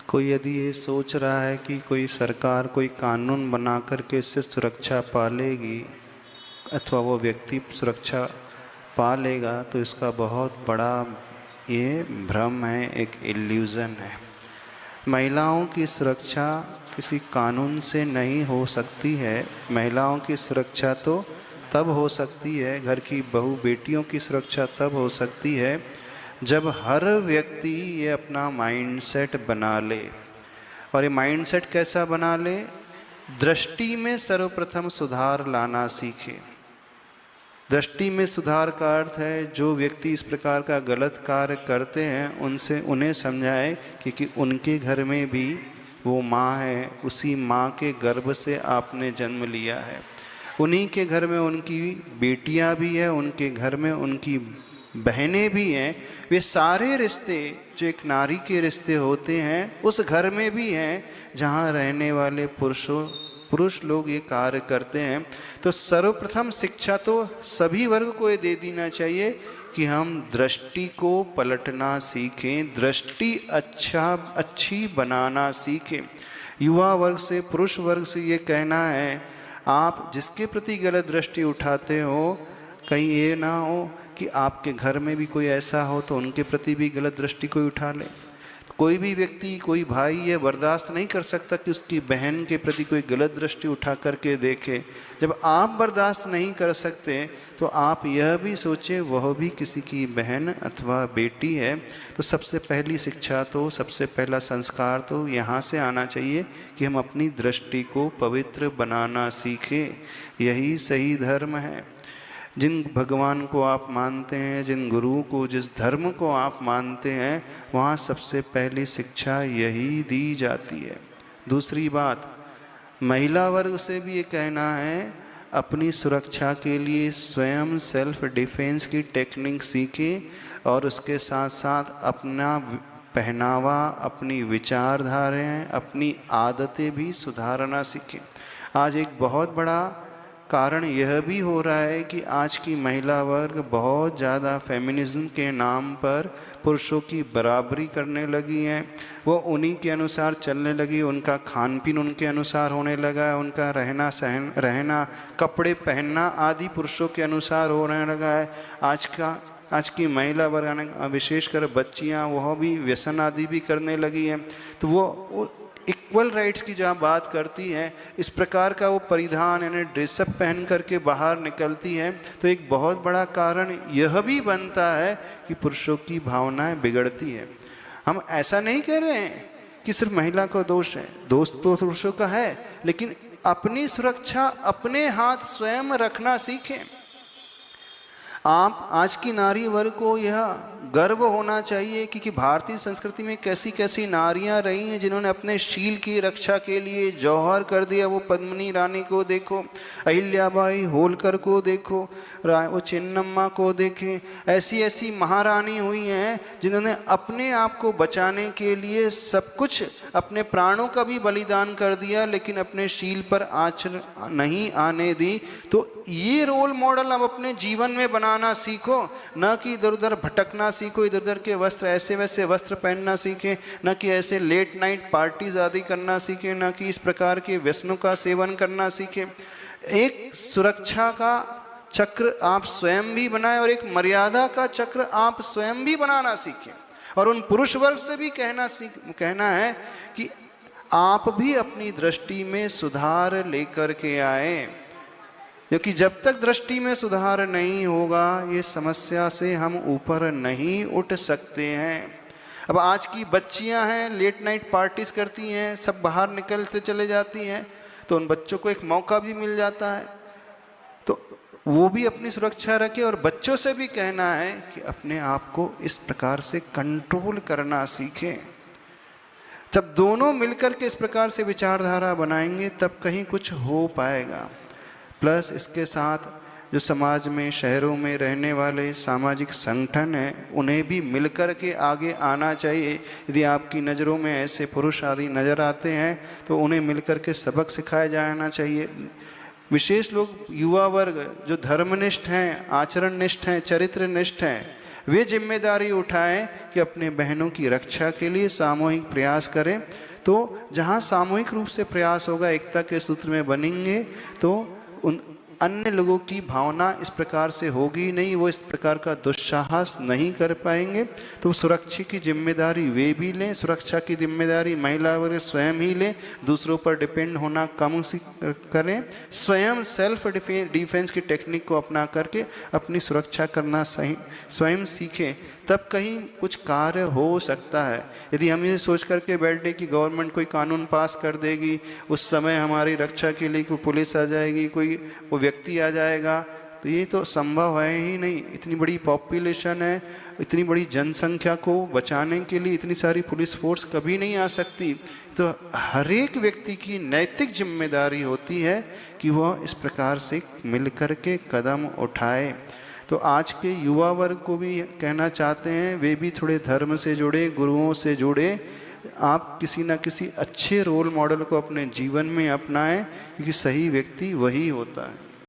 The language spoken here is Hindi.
कोई यदि ये सोच रहा है कि कोई सरकार कोई कानून बना करके इससे सुरक्षा पालेगी अथवा वो व्यक्ति सुरक्षा पा लेगा, तो इसका बहुत बड़ा ये भ्रम है, एक इल्यूज़न है। महिलाओं की सुरक्षा किसी कानून से नहीं हो सकती है। महिलाओं की सुरक्षा तो तब हो सकती है, घर की बहू बेटियों की सुरक्षा तब हो सकती है जब हर व्यक्ति ये अपना माइंडसेट बना ले। और ये माइंडसेट कैसा बना ले? दृष्टि में सर्वप्रथम सुधार लाना सीखे। दृष्टि में सुधार का अर्थ है जो व्यक्ति इस प्रकार का गलत कार्य करते हैं उन्हें समझाए कि उनके घर में भी वो माँ है, उसी माँ के गर्भ से आपने जन्म लिया है, उन्हीं के घर में उनकी बेटियां भी है, उनके घर में उनकी बहनें भी हैं। वे सारे रिश्ते जो एक नारी के रिश्ते होते हैं उस घर में भी हैं जहाँ रहने वाले पुरुष लोग ये कार्य करते हैं। तो सर्वप्रथम शिक्षा तो सभी वर्ग को ये दे देना चाहिए कि हम दृष्टि को पलटना सीखें, दृष्टि अच्छी बनाना सीखें। युवा वर्ग से, पुरुष वर्ग से ये कहना है, आप जिसके प्रति गलत दृष्टि उठाते हो, कहीं ये ना हो कि आपके घर में भी कोई ऐसा हो तो उनके प्रति भी गलत दृष्टि कोई उठा ले। तो कोई भी व्यक्ति, कोई भाई ये बर्दाश्त नहीं कर सकता कि उसकी बहन के प्रति कोई गलत दृष्टि उठा करके देखे। जब आप बर्दाश्त नहीं कर सकते तो आप यह भी सोचें वह भी किसी की बहन अथवा बेटी है। तो सबसे पहली शिक्षा तो, सबसे पहला संस्कार तो यहाँ से आना चाहिए कि हम अपनी दृष्टि को पवित्र बनाना सीखें। यही सही धर्म है। जिन भगवान को आप मानते हैं, जिन गुरु को, जिस धर्म को आप मानते हैं, वहाँ सबसे पहली शिक्षा यही दी जाती है। दूसरी बात, महिला वर्ग से भी ये कहना है, अपनी सुरक्षा के लिए स्वयं सेल्फ डिफेंस की टेक्निक सीखें और उसके साथ साथ अपना पहनावा, अपनी विचारधाराएं, अपनी आदतें भी सुधारना सीखें। आज एक बहुत बड़ा कारण यह भी हो रहा है कि आज की महिला वर्ग बहुत ज़्यादा फेमिनिज्म के नाम पर पुरुषों की बराबरी करने लगी हैं। वो उन्हीं के अनुसार चलने लगी, उनका खान पीन उनके अनुसार होने लगा है, उनका रहना, कपड़े पहनना आदि पुरुषों के अनुसार होने लगा है। आज की महिला वर्ग, विशेषकर बच्चियाँ, वह भी व्यसन आदि भी करने लगी हैं। तो वो इक्वल राइट्स की जहाँ बात करती हैं, इस प्रकार का वो परिधान यानी ड्रेसअप पहन करके बाहर निकलती हैं, तो एक बहुत बड़ा कारण यह भी बनता है कि पुरुषों की भावनाएं बिगड़ती है। हम ऐसा नहीं कह रहे हैं कि सिर्फ महिला का दोष है, दोष तो पुरुषों का है, लेकिन अपनी सुरक्षा अपने हाथ स्वयं रखना सीखें। आप आज की नारी वर्ग को यह गर्व होना चाहिए कि भारतीय संस्कृति में कैसी कैसी नारियां रही हैं जिन्होंने अपने शील की रक्षा के लिए जौहर कर दिया। वो पद्मिनी रानी को देखो, अहिल्याबाई होलकर को देखो, वो चिन्नम्मा को देखें। ऐसी ऐसी महारानी हुई हैं जिन्होंने अपने आप को बचाने के लिए सब कुछ, अपने प्राणों का भी बलिदान कर दिया, लेकिन अपने शील पर आँच नहीं आने दी। तो ये रोल मॉडल अब अपने जीवन में बनाना सीखो, न कि इधर उधर भटकना सीखो, इधर उधर के वस्त्र, ऐसे वैसे वस्त्र पहनना सीखें, न कि ऐसे लेट नाइट पार्टीज आदि करना सीखें, न कि इस प्रकार के व्यसनों का सेवन करना सीखें। एक सुरक्षा का चक्र आप स्वयं भी बनाएं और एक मर्यादा का चक्र आप स्वयं भी बनाना सीखें। और उन पुरुष वर्ग से भी कहना है कि आप भी अपनी दृष्टि में सुधार लेकर के आए, क्योंकि जब तक दृष्टि में सुधार नहीं होगा ये समस्या से हम ऊपर नहीं उठ सकते हैं। अब आज की बच्चियां हैं, लेट नाइट पार्टीज करती हैं, सब बाहर निकलते चले जाती हैं, तो उन बच्चों को एक मौका भी मिल जाता है, तो वो भी अपनी सुरक्षा रखें। और बच्चों से भी कहना है कि अपने आप को इस प्रकार से कंट्रोल करना सीखें। जब दोनों मिलकर के इस प्रकार से विचारधारा बनाएंगे तब कहीं कुछ हो पाएगा। प्लस इसके साथ जो समाज में, शहरों में रहने वाले सामाजिक संगठन हैं, उन्हें भी मिलकर के आगे आना चाहिए। यदि आपकी नज़रों में ऐसे पुरुष आदि नज़र आते हैं तो उन्हें मिलकर के सबक सिखाया जाना चाहिए। विशेष लोग, युवा वर्ग जो धर्मनिष्ठ हैं, आचरणनिष्ठ हैं, चरित्रनिष्ठ हैं, वे जिम्मेदारी उठाएं कि अपने बहनों की रक्षा के लिए सामूहिक प्रयास करें। तो जहाँ सामूहिक रूप से प्रयास होगा, एकता के सूत्र में बनेंगे, तो उन अन्य लोगों की भावना इस प्रकार से होगी नहीं, वो इस प्रकार का दुस्साहस नहीं कर पाएंगे। तो सुरक्षा की जिम्मेदारी वे भी लें, सुरक्षा की जिम्मेदारी महिला वर्ग स्वयं ही लें, दूसरों पर डिपेंड होना कम करें, स्वयं सेल्फ डिफेंस की टेक्निक को अपना करके अपनी सुरक्षा करना सही स्वयं सीखें, तब कहीं कुछ कार्य हो सकता है। यदि हम ये सोच करके बैठे कि गवर्नमेंट कोई कानून पास कर देगी, उस समय हमारी रक्षा के लिए कोई पुलिस आ जाएगी, कोई वो व्यक्ति आ जाएगा, तो ये तो संभव है ही नहीं। इतनी बड़ी पॉपुलेशन है, इतनी बड़ी जनसंख्या को बचाने के लिए इतनी सारी पुलिस फोर्स कभी नहीं आ सकती। तो हर एक व्यक्ति की नैतिक जिम्मेदारी होती है कि वह इस प्रकार से मिल कर के कदम उठाए। तो आज के युवा वर्ग को भी कहना चाहते हैं, वे भी थोड़े धर्म से जुड़े, गुरुओं से जुड़े, आप किसी न किसी अच्छे रोल मॉडल को अपने जीवन में अपनाएं, क्योंकि सही व्यक्ति वही होता है।